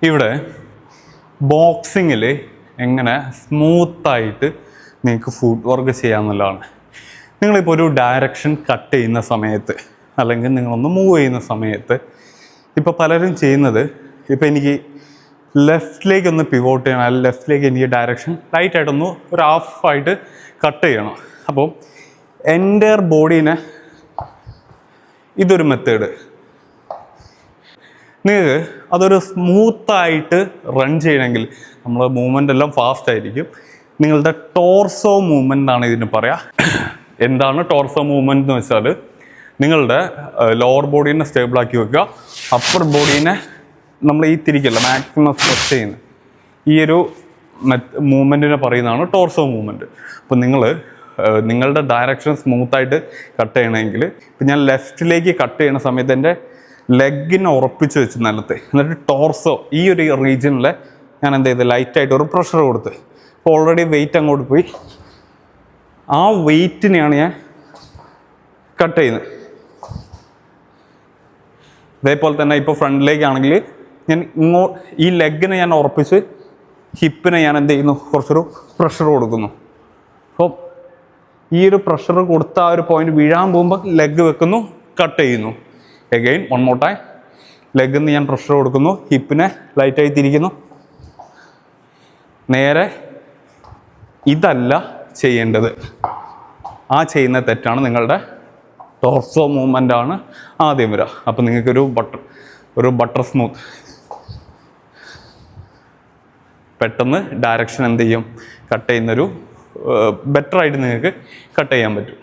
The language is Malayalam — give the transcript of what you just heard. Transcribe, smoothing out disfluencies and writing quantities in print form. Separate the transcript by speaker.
Speaker 1: ഇവിടെ ബോക്സിങ്ങിൽ എങ്ങനെ സ്മൂത്തായിട്ട് നിങ്ങൾക്ക് ഫുട് വർക്ക് ചെയ്യാമെന്നുള്ളതാണ്. നിങ്ങളിപ്പോൾ ഒരു ഡയറക്ഷൻ കട്ട് ചെയ്യുന്ന സമയത്ത് അല്ലെങ്കിൽ നിങ്ങളൊന്ന് മൂവ് ചെയ്യുന്ന സമയത്ത് ഇപ്പോൾ പലരും ചെയ്യുന്നത്, ഇപ്പോൾ എനിക്ക് ലെഫ്റ്റിലേക്ക് ഒന്ന് പിവോട്ട് ചെയ്യണം, അല്ലെങ്കിൽ ലെഫ്റ്റിലേക്ക് എനിക്ക് ഡയറക്ഷൻ ലൈറ്റായിട്ടൊന്ന് ഒരു ഹാഫായിട്ട് കട്ട് ചെയ്യണം. അപ്പോൾ എൻ്റയർ ബോഡീനെ ഇതൊരു മെത്തേഡ്. നിങ്ങൾക്ക് അതൊരു സ്മൂത്തായിട്ട് റൺ ചെയ്യണമെങ്കിൽ നമ്മൾ മൂവ്മെൻ്റ് എല്ലാം ഫാസ്റ്റ് ആയിരിക്കും. നിങ്ങളുടെ ടോർസോ മൂവ്മെൻ്റ് ആണ് ഇതിന് പറയാം. എന്താണ് ടോർസോ മൂവ്മെൻ്റ് എന്ന് വെച്ചാൽ, നിങ്ങളുടെ ലോവർ ബോഡീനെ സ്റ്റേബിളാക്കി വെക്കുക, അപ്പർ ബോഡീനെ നമ്മൾ ഈ തിരിക്കല്ല മാക്സിമം സ്ട്രെച്ച് ചെയ്യുന്നത്, ഈ ഒരു മൂവ്മെൻറ്റിനെ പറയുന്നതാണ് ടോർസോ മൂവ്മെൻറ്റ്. അപ്പോൾ നിങ്ങളുടെ ഡയറക്ഷൻ സ്മൂത്തായിട്ട് കട്ട് ചെയ്യണമെങ്കിൽ, ഇപ്പം ഞാൻ ലെഫ്റ്റിലേക്ക് കട്ട് ചെയ്യുന്ന സമയത്ത് എൻ്റെ ലെഗിനെ ഉറപ്പിച്ച് വെച്ച് നിലത്ത്, എന്നിട്ട് ടോർസോ ഈ ഒരു റീജിയനിൽ ഞാൻ എന്ത് ചെയ്ത് ലൈറ്റായിട്ട് ഒരു പ്രഷർ കൊടുത്ത്, അപ്പോൾ ഓൾറെഡി വെയിറ്റ് അങ്ങോട്ട് പോയി, ആ വെയിറ്റിനെയാണ് ഞാൻ കട്ട് ചെയ്യുന്നത്. ഇതേപോലെ തന്നെ ഇപ്പോൾ ഫ്രണ്ടിലേക്കാണെങ്കിൽ ഞാൻ ഈ ലെഗിനെ ഞാൻ ഉറപ്പിച്ച് ഹിപ്പിനെ ഞാൻ എന്ത് ചെയ്യുന്നു, കുറച്ചൊരു പ്രഷർ കൊടുക്കുന്നു. അപ്പോൾ ഈ ഒരു പ്രഷർ കൊടുത്ത ആ ഒരു പോയിന്റ് വീഴാൻ പോകുമ്പോൾ ലെഗ് വെക്കുന്നു, കട്ട് ചെയ്യുന്നു. എഗെയിൻ വൺ മോർ ടൈം, ലെഗിൽ നിന്ന് ഞാൻ പ്രഷർ കൊടുക്കുന്നു, ഹിപ്പിനെ ലൈറ്റായി തിരിക്കുന്നു. നേരെ ഇതല്ല ചെയ്യേണ്ടത്, ആ ചെയ്യുന്ന തെറ്റാണ്. നിങ്ങളുടെ ടോർസോ മൂവ്മെൻ്റ് ആണ് ആദ്യം വരിക. അപ്പോൾ നിങ്ങൾക്കൊരു ബട്ടർ സ്മൂത്ത് പെട്ടെന്ന് ഡയറക്ഷൻ എന്ത് ചെയ്യും, കട്ട് ചെയ്യുന്നൊരു ബെറ്ററായിട്ട് നിങ്ങൾക്ക് കട്ട് ചെയ്യാൻ പറ്റും.